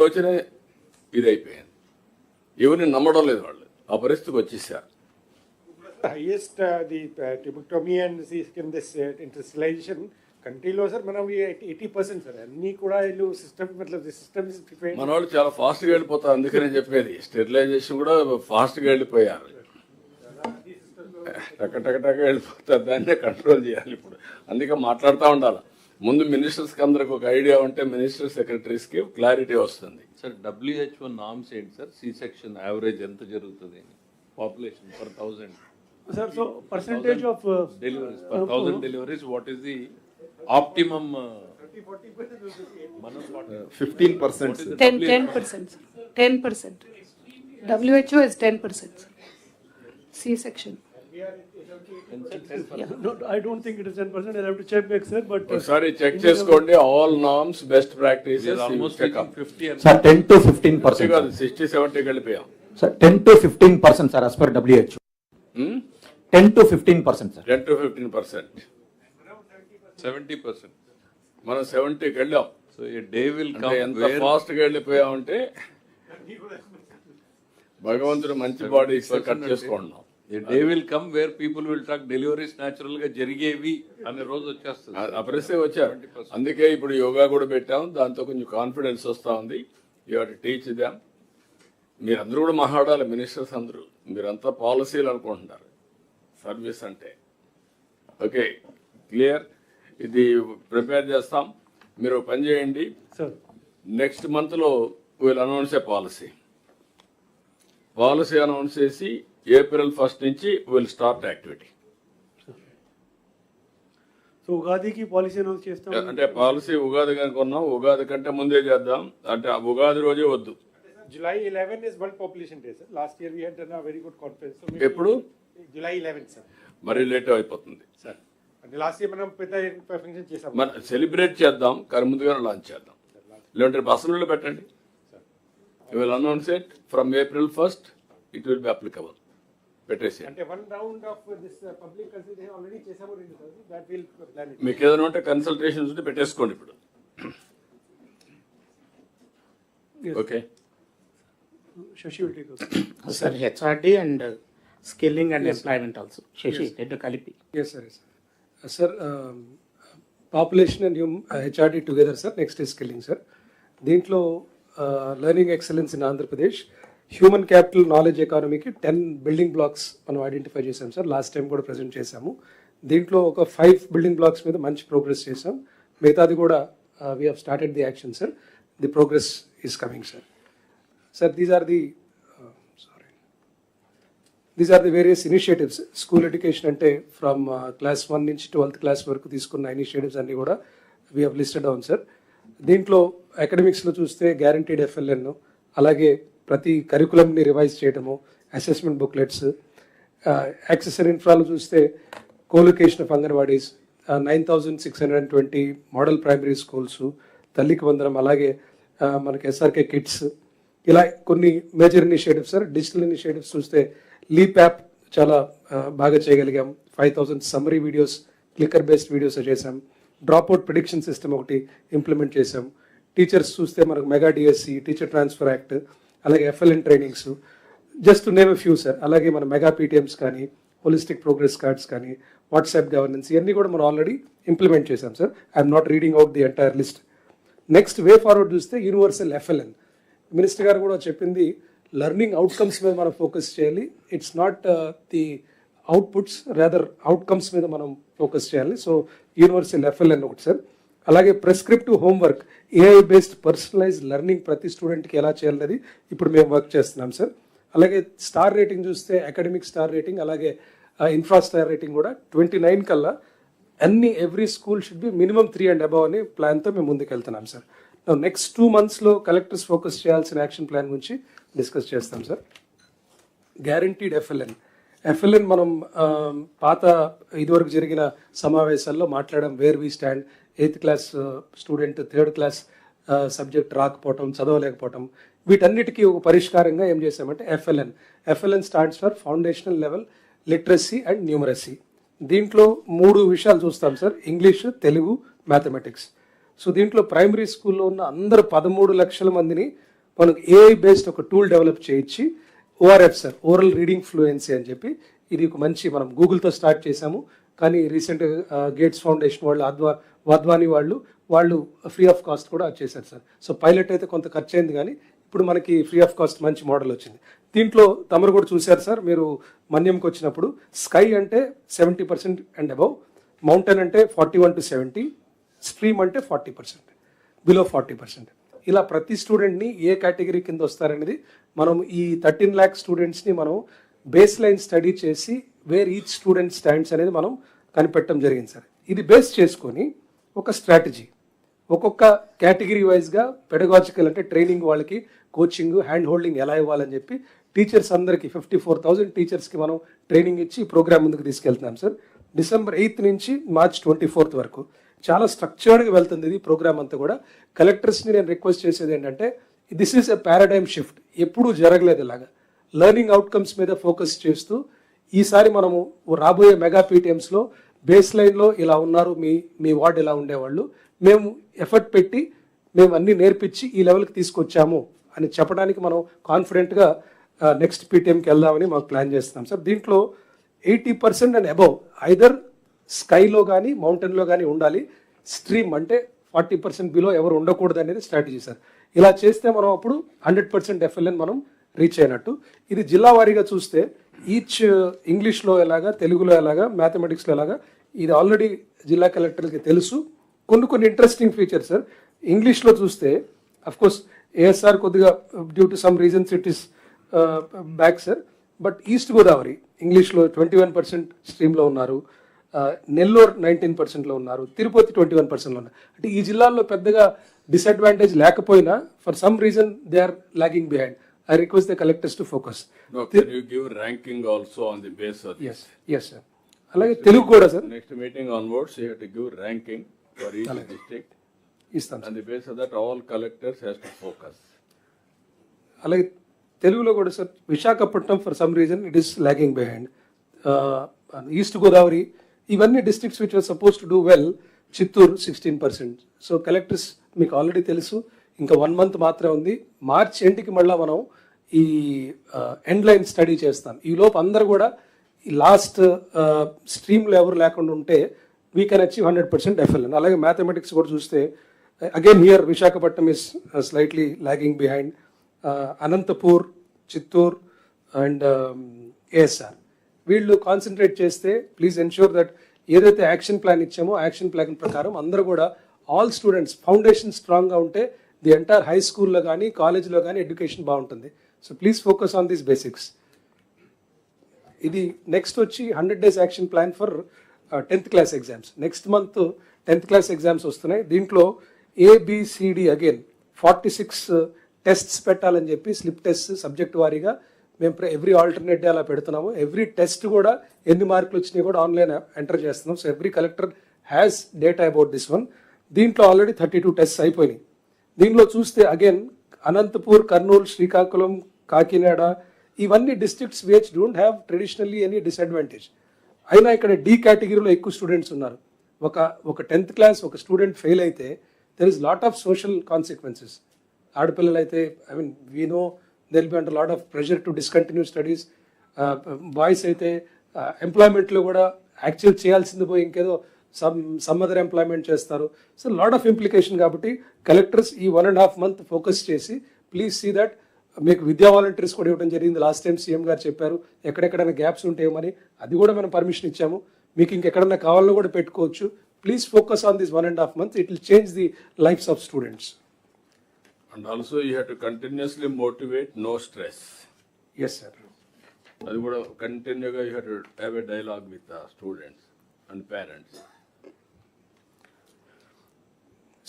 ఆలోచన ఇదైపోయింది. ఎవరిని నమ్మడం లేదు, వాళ్ళు ఆ పరిస్థితికి వచ్చేసారు. హైయెస్ట్ ది ట్రిబుక్టోమీ అండ్ this interstitialization కంట్రీలో సార్ మనం 80% సార్ అన్నీ కూడా వీళ్ళు సిస్టమ్ మన వాళ్ళు చాలా ఫాస్ట్గా వెళ్ళిపోతారు. అందుకనే చెప్పేది స్టెరిలైజేషన్ కూడా ఫాస్ట్గా వెళ్ళిపోయారు, టక వెళ్ళిపోతారు. దాన్నే కంట్రోల్ చేయాలి ఇప్పుడు. అందుకే మాట్లాడుతూ ఉండాలి. ముందు మినిస్టర్స్కి అందరికి ఒక ఐడియా ఉంటే మినిస్టర్ సెక్రటరీస్కి క్లారిటీ వస్తుంది. సార్ WHO నామ్స్ ఏంటి సార్? సి సెక్షన్ యావరేజ్ ఎంత జరుగుతుంది population per 1000? Sir so percentage of deliveries per 1000 deliveries what is the optimum? 15%. 10%. WHO is 10%. C-section. No, I don't think it is 10%. I'll have to check back, sir. But ఒకసారి check చేసుకోండి. All norms, best practices almost 50 and Sir, 10 to 15%. కాదు, 60-70 వెళ్ళిపోయాం. Sir, 10 to 15%, sir, as per WHO. 10 to 15%, sir. 10 to 15%. 70%. మనం 70కి వెళ్ళాం. So a day will అంటే come ఎంత ఫాస్ట్గా వెళ్ళిపోయామంటే భగవంతుడు మంచి బాడీ ఇస్తే కట్ చేసుకుంటున్నాం. A day will come where people will talk deliveries natural గా జరిగేవి అనే రోజు వచ్చేస్తుంది. ఆ పరిస్థితి వచ్చారు. అందుకే ఇప్పుడు యోగా కూడా పెట్టాం. దాంతో కొంచెం కాన్ఫిడెన్స్ వస్తూ ఉంది. You have to teach them. మీరందరూ కూడా మాట్లాడాలి, మినిస్టర్స్ అందరూ. మీరంతా పాలసీలు అనుకుంటున్నారు, సర్వీస్ అంటే. Okay, clear. ఇది ప్రిపేర్ చేస్తాం. మీరు పని చేయండి. సార్ నెక్స్ట్ మంత్లో వీల్ అనౌన్స్ ఏ పాలసీ అనౌన్స్ చేసి April 1st నుంచి విల్ స్టార్ట్ యాక్టివిటీ. సో ఉగాదికి పాలసీ అనౌన్స్ చేస్తాం. అంటే పాలసీ ఉగాది కనుకున్నాం. ఉగాది కంటే ముందే చేద్దాం. అంటే ఆ ఉగాది రోజే వద్దు. July 11 is World Population Day, sir. Last year we had done a very good conference. So ఎప్పుడు? July 11, sir. మరీ లేట్ అయిపోతుంది. Sir. అంటే లాస్ట్ ఇయర్ మనం పెద్ద ఫంక్షన్ చేసాం. మన సెలబ్రేట్ చేద్దాం, కానీ ముందుగానే లాంచ్ చేద్దాం. లేదంటే అసెంబ్లీలో పెట్టండి. Will announce it from April 1st. It will be applicable. పెట్టేసి అంటే one round of this public consultation already చేసాము. That will plan it. మీకు ఏదైనా ఉంటే కన్సల్టేషన్స్ ఉంటే పెట్టేసుకోండి ఇప్పుడు. Okay. Shashi will take over. Sir, HRD and skilling and employment also. Shashi, రెండు కలిపి. Yes, sir. Sir, population and HRD together, sir. Next is skilling, sir. దీంట్లో learning excellence in Andhra Pradesh, human capital knowledge ఎకానమీకి 10 building blocks మనం identify చేసాం sir. Last time కూడా present చేసాము. దీంట్లో ఒక 5 బిల్డింగ్ బ్లాక్స్ మీద మంచి ప్రోగ్రెస్ చేసాం. మిగతాది కూడా we have started the action, sir. The progress is coming, sir. Sir, these are the various initiatives. School education అంటే ఫ్రమ్ క్లాస్ 1 నుంచి 12th క్లాస్ వరకు తీసుకున్న ఇనిషియేటివ్స్ అన్నీ కూడా we have listed down, sir. దీంట్లో అకాడమిక్స్లో చూస్తే గ్యారంటీడ్ FLN, అలాగే ప్రతి కరికులంని రివైజ్ చేయడము, అసెస్మెంట్ బుక్లెట్స్. యాక్సెసరీ ఇన్ఫ్రాలో చూస్తే colocation of anganwadis, 9620 model primary schools, Thalliki Vandanam, అలాగే మనకి SRK కిట్స్, ఇలా కొన్ని major initiatives, sir. Digital initiatives చూస్తే లీప్ యాప్ చాలా బాగా చేయగలిగాం. 5000 summary videos, clicker based videos చేసాం. డ్రాప్ అవుట్ ప్రిడిక్షన్ సిస్టమ్ ఒకటి ఇంప్లిమెంట్ చేసాం. టీచర్స్ చూస్తే మనకు mega DSC, teacher transfer act, అలాగే FLN trainings, just to name a few, sir. అలాగే మన మెగా PTMs కానీ, హోలిస్టిక్ ప్రోగ్రెస్ కార్డ్స్ కానీ, వాట్సాప్ గవర్నెన్స్, ఇవన్నీ కూడా మనం ఆల్రెడీ ఇంప్లిమెంట్ చేసాం, sir. I'm not reading out the entire list. Next way forward చూస్తే యూనివర్సల్ FLN. మినిస్టర్ గారు కూడా చెప్పింది లెర్నింగ్ అవుట్కమ్స్ మీద మనం ఫోకస్ చేయాలి. It's not the outputs, rather outcomes మీద మనం ఫోకస్ చేయాలి. సో యూనివర్సల్ FLN ఒకటి, సార్. అలాగే prescriptive homework, AI based personalised learning ప్రతి స్టూడెంట్కి ఎలా చేయాలనేది ఇప్పుడు మేము వర్క్ చేస్తున్నాం, సార్. అలాగే స్టార్ రేటింగ్ చూస్తే అకాడమిక్ స్టార్ రేటింగ్, అలాగే ఇన్ఫ్రా స్టార్ రేటింగ్ కూడా 29 కల్లా every school should be minimum 3 and above అనే ప్లాన్తో మేము ముందుకు వెళ్తున్నాం, సార్. నెక్స్ట్ 2 monthsలో కలెక్టర్స్ ఫోకస్ చేయాల్సిన యాక్షన్ ప్లాన్ గురించి డిస్కస్ చేస్తాం, సార్. గ్యారంటీడ్ FLN మనం పాత ఇదివరకు జరిగిన సమావేశాల్లో మాట్లాడడం. Where we stand, 8th class student 3rd class subject రాకపోవటం, చదవలేకపోవటం, వీటన్నిటికీ ఒక పరిష్కారంగా ఏం చేసామంటే FLN stands for foundational level literacy and numeracy. దీంట్లో 3 విషయాలు చూస్తాం, sir. English, Telugu, mathematics. So దీంట్లో ప్రైమరీ స్కూల్లో ఉన్న అందరు 13 లక్షల మందిని మనం ఏఐ బేస్డ్ ఒక టూల్ డెవలప్ చేయించి ORF sir, oral reading fluency అని చెప్పి, ఇది ఒక మంచి, మనం గూగుల్తో స్టార్ట్ చేశాము, కానీ రీసెంట్ గేట్స్ ఫౌండేషన్ వాళ్ళు, వాద్వాని వాళ్ళు ఫ్రీ ఆఫ్ కాస్ట్ కూడా చేశారు సార్. సో పైలట్ అయితే కొంత ఖర్చు అయింది, కానీ ఇప్పుడు మనకి ఫ్రీ ఆఫ్ కాస్ట్ మంచి మోడల్ వచ్చింది. దీంట్లో తమరు కూడా చూశారు సార్, మీరు మన్యంకి వచ్చినప్పుడు స్కై అంటే 70% అండ్ అబౌవ్, మౌంటైన్ అంటే 41 to 70, స్ట్రీమ్ అంటే 40%, బిలో 40%. ఇలా ప్రతి స్టూడెంట్ని ఏ కేటగిరీ కింద వస్తారనేది మనం ఈ 13 lakh స్టూడెంట్స్ని మనం బేస్ లైన్ స్టడీ చేసి వేర్ ఈచ్ స్టూడెంట్ స్టాండ్స్ అనేది మనం కనిపెట్టడం జరిగింది సార్. ఇది బేస్ చేసుకొని ఒక స్ట్రాటజీ, ఒక్కొక్క కేటగిరీ వైజ్గా పెడగాజికల్ అంటే ట్రైనింగ్, వాళ్ళకి కోచింగ్, హ్యాండ్ హోల్డింగ్ ఎలా ఇవ్వాలని చెప్పి టీచర్స్ అందరికీ 54,000 టీచర్స్కి మనం ట్రైనింగ్ ఇచ్చి ప్రోగ్రామ్ ముందుకు తీసుకెళ్తున్నాం సార్. December 8th నుంచి March 24th వరకు చాలా స్ట్రక్చర్డ్గా వెళ్తుంది ఇది ప్రోగ్రామ్ అంతా కూడా. కలెక్టర్స్ని నేను రిక్వెస్ట్ చేసేది ఏంటంటే, this is a paradigm shift, ఎప్పుడూ జరగలేదు ఇలాగా. లెర్నింగ్ అవుట్కమ్స్ మీద ఫోకస్ చేస్తూ ఈసారి మనము రాబోయే మెగా పీటీఎంస్లో బేస్ లైన్లో ఇలా ఉన్నారు, మీ వార్డ్ ఇలా ఉండేవాళ్ళు, మేము ఎఫర్ట్ పెట్టి మేము అన్నీ నేర్పించి ఈ లెవెల్కి తీసుకొచ్చాము అని చెప్పడానికి మనం కాన్ఫిడెంట్గా నెక్స్ట్ పీటీఎంకి వెళ్దామని మాకు ప్లాన్ చేస్తున్నాం సార్. దీంట్లో 80% అండ్ అబౌవ్ ఐదర్ స్కైలో కానీ మౌంటైన్లో కానీ ఉండాలి, స్ట్రీమ్ అంటే 40% బిలో ఎవరు ఉండకూడదు అనేది స్ట్రాటజీ సార్. ఇలా చేస్తే మనం అప్పుడు 100% FLN మనం రీచ్ అయినట్టు. ఇది జిల్లా వారీగా చూస్తే ఈచ్ ఇంగ్లీష్లో ఎలాగా, తెలుగులో ఎలాగా, మ్యాథమెటిక్స్లో ఎలాగా, ఇది ఆల్రెడీ జిల్లా కలెక్టర్కి తెలుసు. కొన్ని ఇంట్రెస్టింగ్ ఫీచర్స్ సార్. ఇంగ్లీష్లో చూస్తే అఫ్కోర్స్ ఏఎస్ఆర్ కొద్దిగా due to some reasons it is back sir, but east Godavari ఇంగ్లీష్లో 21% స్ట్రీమ్లో ఉన్నారు, నెల్లూరు 19%లో ఉన్నారు, తిరుపతి 21%లో ఉన్నారు. అంటే ఈ జిల్లాల్లో పెద్దగా డిసడ్వాంటేజ్ లేకపోయినా for some reason they are lagging behind. I request the collectors to focus. No, can you give ranking also on the base of this? Yes sir. అలాగే తెలుగు కూడా sir Next meeting onwards, you have to give ranking for each district. ఇస్తాం. On the base of that, all collectors has to focus. అలాగే తెలుగులో కూడా sir Visakhapatnam for some reason it is lagging behind. East Godavari, ఇవన్నీ districts which are suppose to do well. Chittoor 16%. So collectors మీకు already తెలుసు, ఇంకా 1 month మాత్రమే ఉంది. మార్చ్ ఎండ్కి మళ్ళీ మనం ఈ ఎండ్ లైన్ స్టడీ చేస్తాం. ఈ లోపు అందరు కూడా ఈ లాస్ట్ స్ట్రీమ్లో ఎవరు లేకుండా ఉంటే వీ కెన్ అచీవ్ 100% FLN. అలాగే మ్యాథమెటిక్స్ కూడా చూస్తే again here Visakhapatnam is slightly logging behind. Anantapur, Chittoor and ASR వీళ్ళు కాన్సన్ట్రేట్ చేస్తే ప్లీజ్ ఎన్ష్యూర్ దట్ ఏదైతే యాక్షన్ ప్లాన్ ఇచ్చామో యాక్షన్ ప్లాన్ ప్రకారం అందరూ కూడా ఆల్ స్టూడెంట్స్ ఫౌండేషన్ స్ట్రాంగ్గా ఉంటే ది ఎంటైర్ హై స్కూల్లో కానీ కాలేజ్లో కానీ ఎడ్యుకేషన్ బాగుంటుంది. So please focus on these basics. ఇది నెక్స్ట్ వచ్చి 100 days action plan for 10th class exams. Next month 10th class exams వస్తున్నాయి. దీంట్లో ABCD అగైన్ 46 టెస్ట్స్ పెట్టాలని చెప్పి స్లిప్ టెస్ట్ సబ్జెక్ట్ వారీగా మేము ఎవ్రీ ఆల్టర్నేట్ డే అలా పెడుతున్నాము. ఎవ్రీ టెస్ట్ కూడా ఎన్ని మార్కులు వచ్చినాయి కూడా ఆన్లైన్ ఎంటర్ చేస్తున్నాం. So every collector has data about this one. దీంట్లో ఆల్రెడీ 32 టెస్ట్స్ అయిపోయినాయి. దీనిలో చూస్తే అగైన్ అనంతపూర్, కర్నూలు, శ్రీకాకుళం, కాకినాడ ఇవన్నీ districts which don't have traditionally any disadvantage. అయినా ఇక్కడ డి కేటగిరీలో ఎక్కువ స్టూడెంట్స్ ఉన్నారు. ఒక 10th class ఒక స్టూడెంట్ ఫెయిల్ అయితే there is lot of social consequences. ఆడపిల్లలు అయితే I mean we know there will be under lot of pressure to discontinue studies. Boys అయితే ఎంప్లాయ్మెంట్లో కూడా యాక్చువల్ చేయాల్సింది పోయి ఇంకేదో సమ్ అదర్ ఎంప్లాయ్మెంట్ చేస్తారు. So lot of implication. కాబట్టి కలెక్టర్స్ ఈ 1.5 month ఫోకస్ చేసి ప్లీజ్ సీ దట్ మీకు విద్యా వాలంటీర్స్ కూడా ఇవ్వడం జరిగింది. లాస్ట్ టైం సీఎం గారు చెప్పారు ఎక్కడెక్కడైనా గ్యాప్స్ ఉంటాయేమని, అది కూడా మనం పర్మిషన్ ఇచ్చాము. మీకు ఇంకెక్కడన్నా కావాలని కూడా పెట్టుకోవచ్చు. Please focus on this 1.5 months. It will change the lives of students. And also you have to continuously motivate, no stress. Yes sir. అది కూడా కంటిన్యూగా you have to have a dialogue with the students and parents.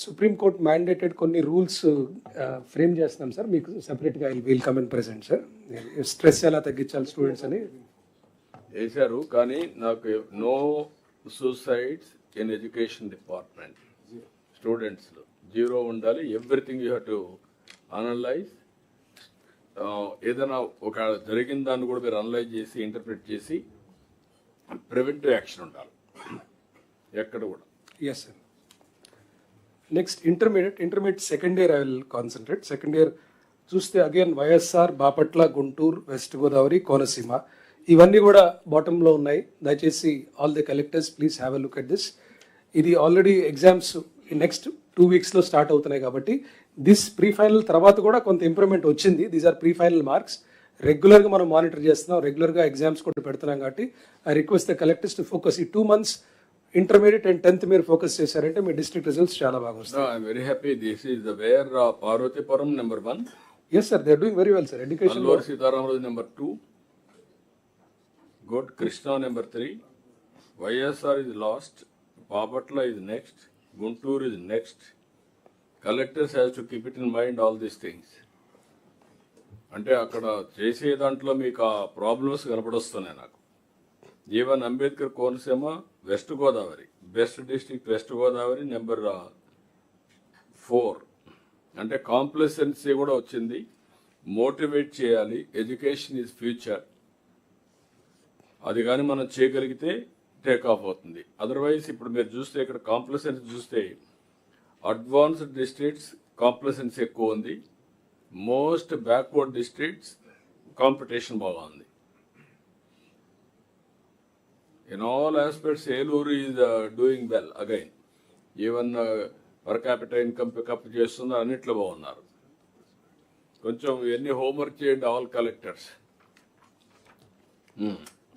Supreme Court mandated కొన్ని rules frame చేస్తున్నాం sir. మీకు సెపరేట్గా will come and present sir. Stress ఎలా తగ్గించాలి students అని వేశారు, కానీ నాకు no suicides in education department. స్టూడెంట్స్లో 0 ఉండాలి. Everything you have to analyse. ఏదైనా ఒక జరిగిన దాన్ని కూడా మీరు అనలైజ్ చేసి ఇంటర్ప్రిట్ చేసి ప్రివెంటివ్ యాక్షన్ ఉండాలి ఎక్కడ కూడా. Yes sir. Next intermediate second year I will concentrate. Second year చూస్తే again YSR, Bapatla, Guntur, West Godavari, Konaseema ఇవన్నీ కూడా బాటంలో ఉన్నాయి. దయచేసి all the collectors please have a look at this. ఇది ఆల్రెడీ ఎగ్జామ్స్ నెక్స్ట్ 2 weeksలో స్టార్ట్ అవుతున్నాయి కాబట్టి దిస్ ప్రీ ఫైనల్ తర్వాత కూడా కొంత ఇంప్రూవ్మెంట్ వచ్చింది. These are pre final marks. రెగ్యులర్గా మనం మానిటర్ చేస్తున్నాం, రెగ్యులర్గా ఎగ్జామ్స్ కూడా పెడుతున్నాం కాబట్టి I request the collectors to focus. ఈ 2 months ఇంటర్మీడియట్ అండ్ 10th మీరు ఫోకస్ చేశారంటే మీ డిస్ట్రిక్ట్ రిజల్ట్స్ చాలా బాగా వస్తాయి. I'm very happy. This is the where Parvathipuram number 1, yes sir, they are doing very well sir. Education Alluri Sitaramaraju number 2, good Krishna number 3, YSR is last, Bapatla is next, Guntur is next. Collectors has to keep it in mind all these things. అంటే అక్కడ చేసే దాంట్లో మీకు ఆ problems కనపడొస్తున్నాయి నాకు. Even Ambedkar Konaseema, West Godavari, best district West Godavari number 4. అంటే complacency కూడా వచ్చింది. మోటివేట్ చేయాలి, ఎడ్యుకేషన్ ఈజ్ ఫ్యూచర్. అది కానీ మనం చేయగలిగితే టేక్ ఆఫ్ అవుతుంది. అదర్వైజ్ ఇప్పుడు మీరు చూస్తే ఇక్కడ కాంప్లసెన్సీ చూస్తే అడ్వాన్స్డ్ డిస్ట్రిక్ట్స్ కాంప్లసెన్సీ ఎక్కువ ఉంది, మోస్ట్ బ్యాక్వర్డ్ డిస్ట్రిక్ట్స్ కాంపిటీషన్ బాగా ఉంది. In all aspects Eluru is doing well again. Even per capital income pickup చేస్తున్నారు, అన్నిట్లో బాగున్నారు. కొంచెం ఇవన్నీ హోంవర్క్ చేయండి ఆల్ కలెక్టర్స్.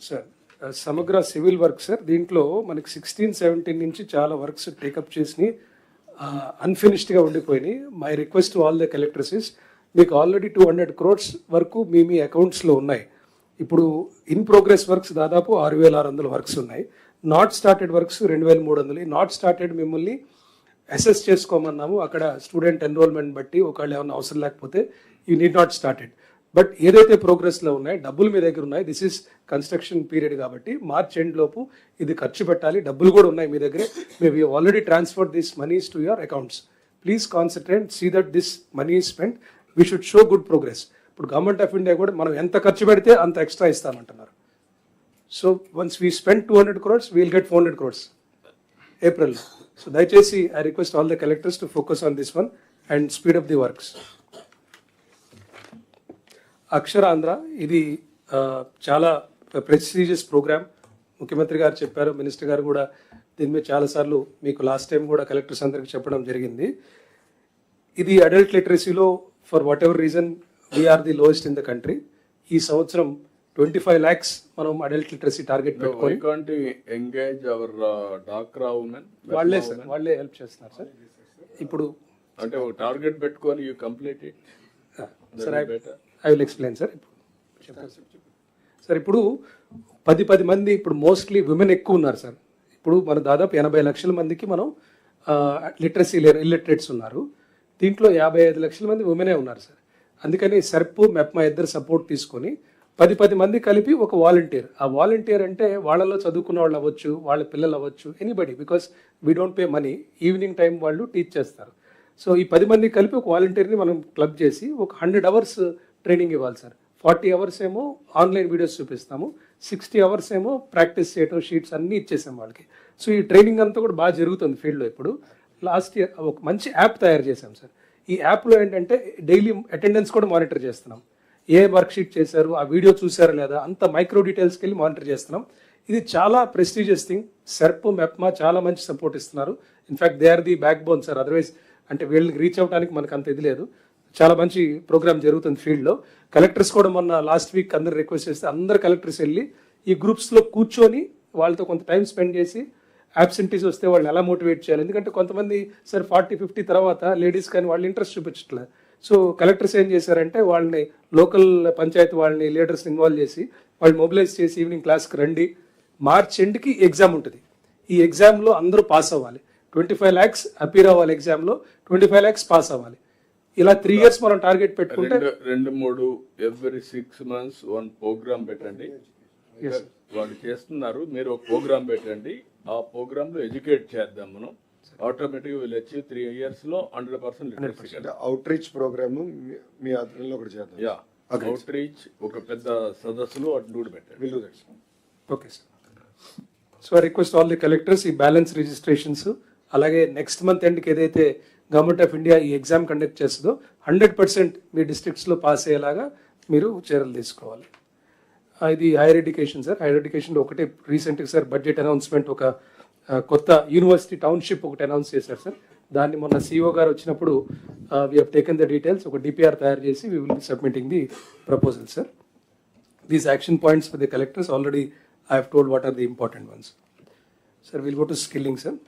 సార్ సమగ్ర సివిల్ వర్క్ సార్, దీంట్లో మనకి 16-17 నుంచి చాలా వర్క్స్ టేకప్ చేసి అన్ఫినిష్డ్గా ఉండిపోయినాయి. My request to all the collectors is, మీకు ఆల్రెడీ 200 crores వరకు మీ అకౌంట్స్లో ఉన్నాయి. ఇప్పుడు ఇన్ ప్రోగ్రెస్ వర్క్స్ దాదాపు 6,600 వర్క్స్ ఉన్నాయి. Not started works 2,300. Not started మిమ్మల్ని అసెస్ చేసుకోమన్నాము. అక్కడ స్టూడెంట్ ఎన్రోల్మెంట్ బట్టి ఒకవేళ ఏమైనా అవసరం లేకపోతే you need not started. But ఏదైతే ప్రోగ్రెస్లో ఉన్నాయి, డబ్బులు మీ దగ్గర ఉన్నాయి, దిస్ ఈస్ కన్స్ట్రక్షన్ పీరియడ్ కాబట్టి మార్చ్ ఎండ్ లోపు ఇది ఖర్చు పెట్టాలి. డబ్బులు కూడా ఉన్నాయి మీ దగ్గరే. Maybe already transfer this monies to your accounts. Please concentrate, see that this money is spend. We should show good progress. ఇప్పుడు గవర్నమెంట్ ఆఫ్ ఇండియా కూడా మనం ఎంత ఖర్చు పెడితే అంత ఎక్స్ట్రా ఇస్తామంటున్నారు. So once we spend 200 crores, we'll get 400 crores April. So దయచేసి I request all the collectors to focus on this one and speed up the works. అక్షరాంధ్ర ఇది చాలా ప్రెస్టీజియస్ ప్రోగ్రామ్. ముఖ్యమంత్రి గారు చెప్పారు, మినిస్టర్ గారు కూడా దీని మీద చాలాసార్లు మీకు లాస్ట్ టైం కూడా కలెక్టర్స్ అందరికి చెప్పడం జరిగింది. ఇది అడల్ట్ లిటరసీలో for whatever reason we are the lowest in the country. ఈ సంవత్సరం 25 lakhs మనం అడల్ట్ లిటరసీ టార్గెట్ పెట్టుకొని ఎంగేజ్ అవర్ డాక్రా ఉమెన్, వాళ్ళే హెల్ప్ చేస్తున్నారు సార్. ఇప్పుడు అంటే ఒక టార్గెట్ పెట్టుకొని you complete it. Sir I will explain sir. Sir ఇప్పుడు 10 మంది, ఇప్పుడు మోస్ట్లీ విమెన్ ఎక్కువ ఉన్నారు సార్. ఇప్పుడు మన దాదాపు 80 లక్షల మందికి మనం లిటరసీ ఇల్లిటరేట్స్ ఉన్నారు. దీంట్లో 55 లక్షల మంది ఉమెనే ఉన్నారు సార్. అందుకని సెర్ప్, మెప్మా ఇద్దరు సపోర్ట్ తీసుకొని 10 మంది కలిపి ఒక వాలంటీర్. ఆ వాలంటీర్ అంటే వాళ్ళలో చదువుకున్న వాళ్ళు అవ్వచ్చు, వాళ్ళ పిల్లలు అవ్వచ్చు, anybody, because we don't pay money. Evening time వాళ్ళు టీచ్ చేస్తారు. సో ఈ 10 మంది కలిపి ఒక వాలంటీర్ని మనం క్లబ్ చేసి ఒక 100 hours ట్రైనింగ్ ఇవ్వాలి సార్. 40 hours ఏమో ఆన్లైన్ వీడియోస్ చూపిస్తాము, 60 hours ఏమో ప్రాక్టీస్ చేయటం, షీట్స్ అన్నీ ఇచ్చేసాం వాళ్ళకి. సో ఈ ట్రైనింగ్ అంతా కూడా బాగా జరుగుతుంది ఫీల్డ్లో. ఇప్పుడు లాస్ట్ ఇయర్ ఒక మంచి యాప్ తయారు చేశాం సార్. ఈ యాప్లో ఏంటంటే డైలీ అటెండెన్స్ కూడా మానిటర్ చేస్తున్నాం. ఏ వర్క్ షీట్ చేశారు, ఆ వీడియో చూసారా లేదా, అంత మైక్రో డీటెయిల్స్కి వెళ్ళి మానిటర్ చేస్తున్నాం. ఇది చాలా ప్రెస్టీజియస్ థింగ్. సెర్ప్, మెప్మా చాలా మంచి సపోర్ట్ ఇస్తున్నారు. In fact they are the backbone sir. Otherwise అంటే వీళ్ళకి రీచ్ అవ్వడానికి మనకు అంత ఇది లేదు. చాలా మంచి ప్రోగ్రామ్ జరుగుతుంది ఫీల్డ్లో. కలెక్టర్స్ కూడా మొన్న లాస్ట్ వీక్ అందరు రిక్వెస్ట్ చేస్తే అందరు కలెక్టర్స్ వెళ్ళి ఈ గ్రూప్స్లో కూర్చొని వాళ్ళతో కొంత టైం స్పెండ్ చేసి యాబ్సెంటీస్ వస్తే వాళ్ళని ఎలా మోటివేట్ చేయాలి. ఎందుకంటే కొంతమంది సార్ 40-50 తర్వాత లేడీస్ కానీ వాళ్ళు ఇంట్రెస్ట్ చూపించట్లేదు. సో కలెక్టర్స్ ఏం చేశారంటే వాళ్ళని లోకల్ పంచాయతీ వాళ్ళని లీడర్స్ని ఇన్వాల్వ్ చేసి వాళ్ళు మొబిలైజ్ చేసి ఈవినింగ్ క్లాస్కి రండి, మార్చ్ ఎండ్కి ఎగ్జామ్ ఉంటుంది. ఈ ఎగ్జామ్లో అందరూ పాస్ అవ్వాలి. 25 lakhs అపీర్ అవ్వాలి ఎగ్జామ్లో, 25 lakhs పాస్ అవ్వాలి. ఇలా 3 years మనం టార్గెట్ పెట్టుకుంటే 2-3 every 6 months 1 ప్రోగ్రామ్ పెట్టండి. వాళ్ళు చేస్తున్నారు, మీరు ఒక ప్రోగ్రామ్ పెట్టండి. ఆ ప్రోగ్రామ్ లో ఎడ్యుకేట్ చేద్దాం మనం. ఆటోమేటిక్ విల్ అచీవ్ 3 years లో 100% అవుట్ రీచ్ ప్రోగ్రామ్ మీ ఆధ్వర్యంలో ఒకటి చేద్దాం. యా, అవుట్ రీచ్ ఒక పెద్ద సదస్సులు అడ్డు పెట్టండి. Okay sir. So I request all the collectors ఈ బ్యాలెన్స్ రిజిస్ట్రేషన్స్ అలాగే నెక్స్ట్ మంత్ ఎండ్కి ఏదైతే గవర్నమెంట్ ఆఫ్ ఇండియా ఈ ఎగ్జామ్ కండక్ట్ చేస్తుందో 100% మీ డిస్ట్రిక్ట్స్లో పాస్ అయ్యేలాగా మీరు చర్యలు తీసుకోవాలి. ఇది హైయర్ ఎడ్యుకేషన్ సార్. హైయర్ ఎడ్యుకేషన్లో ఒకటే రీసెంట్గా సార్ బడ్జెట్ అనౌన్స్మెంట్ ఒక కొత్త యూనివర్సిటీ టౌన్షిప్ ఒకటి అనౌన్స్ చేశారు సార్. దాన్ని మొన్న సిఇఓ గారు వచ్చినప్పుడు we have taken the details, ఒక డిపిఆర్ తయారు చేసి we will be submitting the proposal sir. These action points for the collectors already I have told what are the important ones. Sir will go to skilling sir.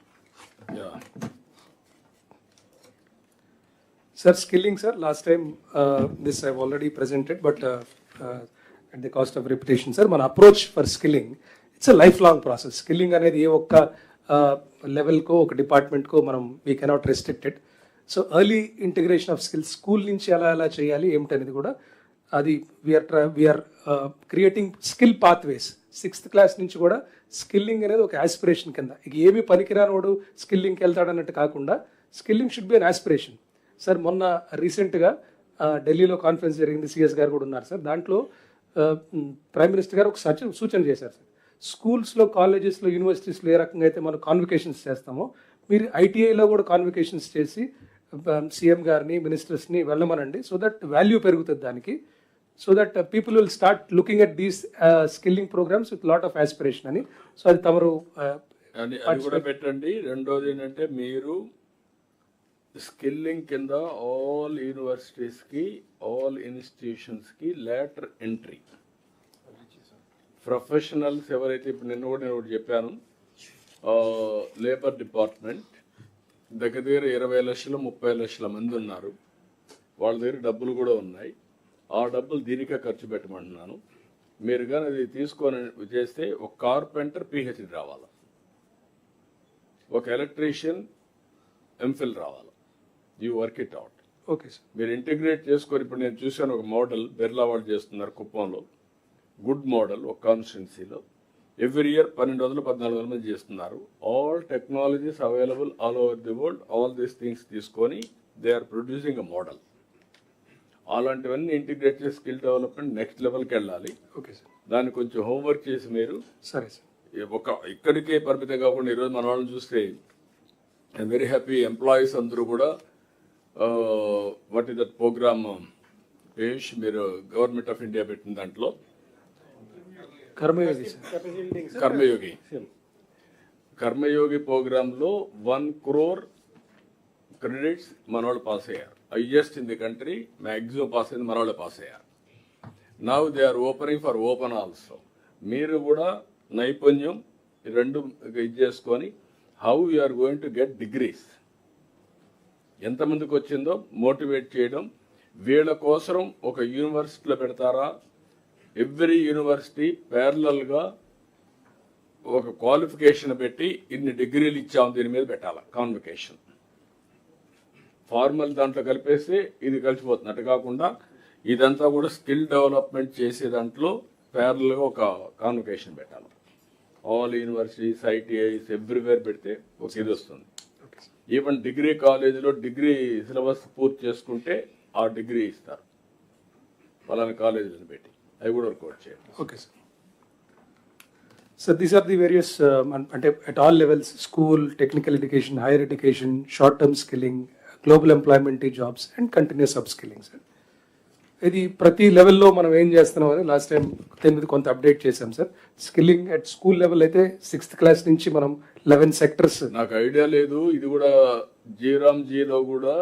Sir, skilling, sir. Last time this I've already presented, but at the cost of repetition, sir. My approach for skilling, it's a lifelong process. Skilling అనేది ఏ ఒక్క level కో ఒక department కో మనం we cannot restrict it. So early integration of skills school నుంచి ఎలా చేయాలి ఏమిటనేది కూడా అది we're creating skill pathways. 6th class నుంచి కూడా స్కిల్లింగ్ అనేది ఒక ఆస్పిరేషన్ కింద, ఇక ఏమి పనికిరానోడు స్కిల్లింగ్కి వెళ్తాడన్నట్టు కాకుండా skilling should be an aspiration. Sir మొన్న రీసెంట్గా ఢిల్లీలో కాన్ఫరెన్స్ జరిగింది, సిఎస్ గారు కూడా ఉన్నారు సార్. దాంట్లో ప్రైమ్ మినిస్టర్ గారు ఒక సూచన చేశారు సార్. స్కూల్స్లో, కాలేజెస్లో, యూనివర్సిటీస్లో ఏ రకంగా అయితే మనం కాన్వికేషన్స్ చేస్తామో మీరు ఐటీఐలో కూడా కాన్వికేషన్స్ చేసి సీఎం గారిని, మినిస్టర్స్ని వెళ్ళమనండి. సో దట్ వాల్యూ పెరుగుతుంది దానికి. So that people will start looking at these skilling programmes with lot of aspiration అని. సో అది తమరు అది కూడా పెట్టండి. రెండోది ఏంటంటే మీరు స్కిల్లింగ్ కింద ఆల్ యూనివర్సిటీస్కి, ఆల్ ఇన్స్టిట్యూషన్స్కి లేటర్ ఎంట్రీ ప్రొఫెషనల్స్ ఎవరైతే ఇప్పుడు నేను ఒకటి చెప్పాను, లేబర్ డిపార్ట్మెంట్ దగ్గర 20 లక్షలు 30 లక్షల మంది ఉన్నారు. వాళ్ళ దగ్గర డబ్బులు కూడా ఉన్నాయి. ఆ డబ్బులు దీనికే ఖర్చు పెట్టమంటున్నాను. మీరు కానీ అది తీసుకొని చేస్తే ఒక కార్పెంటర్ పిహెచ్డి రావాలి, ఒక ఎలక్ట్రీషియన్ ఎంఫిల్ రావాలి. You work it out. Okay sir. మీరు ఇంటిగ్రేట్ చేసుకొని ఇప్పుడు నేను చూశాను ఒక మోడల్ బిర్లా వాళ్ళు చేస్తున్నారు కుప్పంలో, గుడ్ మోడల్. ఒక కాన్స్టిట్యున్సీలో ఎవ్రీ ఇయర్ 1200-1400 మంది చేస్తున్నారు. All technologies available all over the world. All these things తీసుకొని they are producing a model. అలాంటివన్నీ ఇంటిగ్రేట్ చేసి స్కిల్ డెవలప్మెంట్ నెక్స్ట్ లెవెల్కి వెళ్ళాలి. Okay sir. దాన్ని కొంచెం హోంవర్క్ చేసి మీరు సరే సార్. ఒక ఇక్కడికే పరిమితం కాకుండా ఈరోజు మన వాళ్ళని చూస్తే ఐఎమ్ వెరీ హ్యాపీ. ఎంప్లాయీస్ అందరూ కూడా వాట్ ఈస్ దట్ ప్రోగ్రామ్ పేష్ మీరు గవర్నమెంట్ ఆఫ్ ఇండియా పెట్టిన దాంట్లో కర్మయోగి సార్. కర్మయోగి ప్రోగ్రాంలో 1 crore క్రెడిట్స్ మనవాళ్ళు పాస్ అయ్యారు. Highest in the country. Maximum pass అయింది మనవాళ్ళే పాస్ అయ్యారు. Now they are opening for open also. మీరు కూడా నైపుణ్యం రెండు ఇది చేసుకొని how you are going to get degrees ఎంతమందికి వచ్చిందో మోటివేట్ చేయడం. వీళ్ళ కోసం ఒక యూనివర్సిటీలో పెడతారా? ఎవ్రీ యూనివర్సిటీ ప్యారలల్గా ఒక క్వాలిఫికేషన్ పెట్టి ఇన్ని డిగ్రీలు ఇచ్చాము దీని మీద పెట్టాలి. కాన్వికేషన్ ఫార్మల్ దాంట్లో కలిపేస్తే ఇది కలిసిపోతుంది. అటు కాకుండా ఇదంతా కూడా స్కిల్ డెవలప్మెంట్ చేసే దాంట్లో ప్యారల్గా ఒక కాన్వికేషన్ పెట్టాలి. ఆల్ యూనివర్సిటీస్, ఐటీఐస్ ఎవ్రీవేర్ పెడితే ఒక ఇది వస్తుంది. ఈవెన్ డిగ్రీ కాలేజీలో డిగ్రీ సిలబస్ పూర్తి చేసుకుంటే ఆ డిగ్రీ ఇస్తారు వాళ్ళని కాలేజీలను పెట్టి. అవి కూడా వర్కౌట్ చేయండి. Okay sir. So these are the various అంటే at all levels, school, technical education, higher education, short term skilling, global employment jobs and continuous upskilling sir. ఇది ప్రతి లెవెల్లో మనం ఏం చేస్తున్నాం అని లాస్ట్ టైం దీని కొంత అప్డేట్ చేశాం sir. Skilling at school level అయితే 6th క్లాస్ నుంచి మనం 11 సెక్టర్స్. నాకు ఐడియా లేదు. ఇది కూడా జీరామ్జీలో కూడా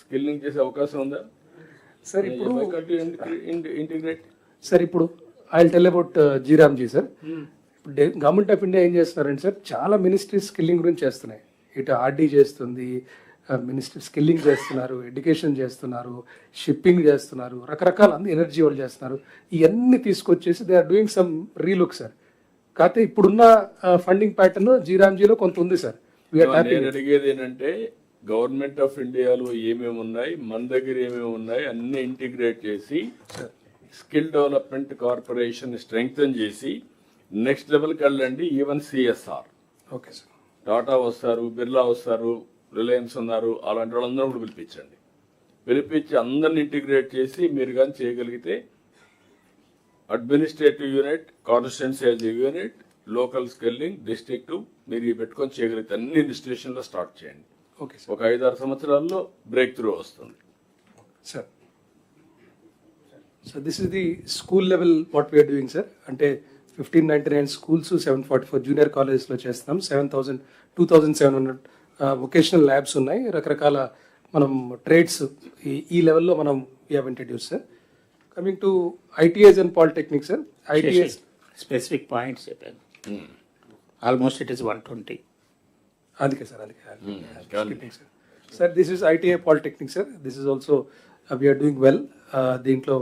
స్కిల్లింగ్ చేసే అవకాశం ఉందా సార్? ఇప్పుడు ఇంటిగ్రేట్ సార్ ఇప్పుడు I will tell about G RAM G sir. ఇప్పుడు గవర్నమెంట్ ఆఫ్ ఇండియా ఏం చేస్తున్నారంటే సార్, చాలా మినిస్ట్రీస్ స్కిల్లింగ్ గురించి చేస్తున్నాయి. ఇటు ఆర్డీ చేస్తుంది, మినిస్ట్రీ స్కిల్లింగ్ చేస్తున్నారు, ఎడ్యుకేషన్ చేస్తున్నారు, షిప్పింగ్ చేస్తున్నారు, రకరకాల ఎనర్జీ వాళ్ళు చేస్తున్నారు. ఇవన్నీ తీసుకొచ్చేసి they are doing some relook sir. కాకపోతే ఇప్పుడున్న ఫండింగ్ ప్యాటర్న్ జీరామ్జీలో కొంత ఉంది సార్. నేను అడిగేది ఏంటంటే గవర్నమెంట్ ఆఫ్ ఇండియాలో ఏమేమి ఉన్నాయి, మన దగ్గర ఏమేమి ఉన్నాయి అన్ని ఇంటిగ్రేట్ చేసి స్కిల్ డెవలప్మెంట్ కార్పొరేషన్ స్ట్రెంగ్తన్ చేసి నెక్స్ట్ లెవెల్కి వెళ్ళండి. Even CSR. Okay sir. Tata వస్తారు, బిర్లా వస్తారు, రిలయన్స్ ఉన్నారు, అలాంటి వాళ్ళందరూ కూడా పిలిపించండి. పిలిపించి అందరిని ఇంటిగ్రేట్ చేసి మీరు కానీ చేయగలిగితే administrative unit, constituency unit, local skilling, district మీరు పెట్టుకొని చేయగలిగితే అన్ని ఇన్స్టిట్యూషన్లో స్టార్ట్ చేయండి. Okay sir. ఒక 5-6 సంవత్సరాల్లో బ్రేక్ త్రూ వస్తుంది. Sir so this is the school level what we're doing sir. అంటే 1599 స్కూల్స్, 744 జూనియర్ కాలేజెస్లో చేస్తున్నాం. 2700 వొకేషనల్ ల్యాబ్స్ ఉన్నాయి. రకరకాల మనం ట్రేడ్స్ ఈ లెవెల్లో మనం we have introduce sir. Coming to ITIs and polytechnic sir. ITIs specific points చెప్పాను. Almost it is 120. అందుకే సార్, అందుకే sir this is ITI polytechnic sir. This is also we are doing well. దీంట్లో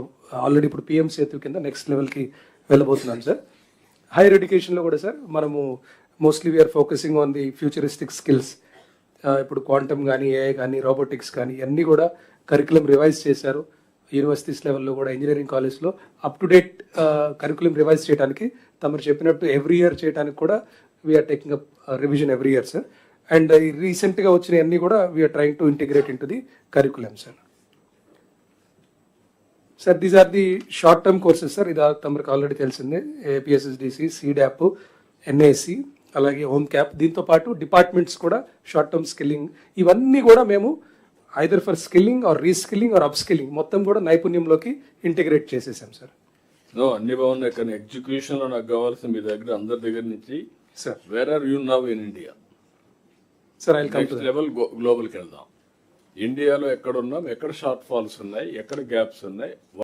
ఆల్రెడీ ఇప్పుడు PM Setu కింద next లెవెల్కి వెళ్ళబోతున్నాం sir. Hire ఎడ్యుకేషన్లో కూడా sir మనము mostly we're focusing on the futuristic skills. ఇప్పుడు క్వాంటమ్ కానీ, ఏఐ కానీ, రోబోటిక్స్ కానీ ఇవన్నీ కూడా కరికులం రివైజ్ చేశారు. యూనివర్సిటీస్ లెవెల్లో కూడా ఇంజనీరింగ్ కాలేజ్లో up to date curriculum revise చేయడానికి తమరు చెప్పినట్టు ఎవ్రీ ఇయర్ చేయడానికి కూడా we're taking up revision every year sir. And రీసెంట్గా వచ్చిన అన్నీ కూడా we're trying to integrate into the curriculum sir. Sir these are the short term courses sir. ఇది తమరికి ఆల్రెడీ తెలిసిందే. ఏపీఎస్ఎస్డిసి, సీడాప్, ఎన్ఏసి, అలాగే హోమ్ క్యాప్. దీంతో పాటు డిపార్ట్మెంట్స్ కూడా షార్ట్ టర్మ్ స్కిల్లింగ్ ఇవన్నీ కూడా మేము either for skilling or reskilling or upskilling మొత్తం కూడా నైపుణ్యంలోకి ఇంటిగ్రేట్ చేసేసాం సార్. నో, అన్ని బాగున్నాయి, కానీ ఎగ్జిక్యూషన్లో నాకు కావాల్సిన మీ దగ్గర అందరి దగ్గర నుంచి sir where are you now in India? Sir I come to next level గ్లోబల్కి వెళ్దాం. ఇండియాలో ఎక్కడ ఉన్నాం, ఎక్కడ షార్ట్ ఫాల్స్ ఉన్నాయి, ఎక్కడ గ్యాప్స్ ఉన్నాయి.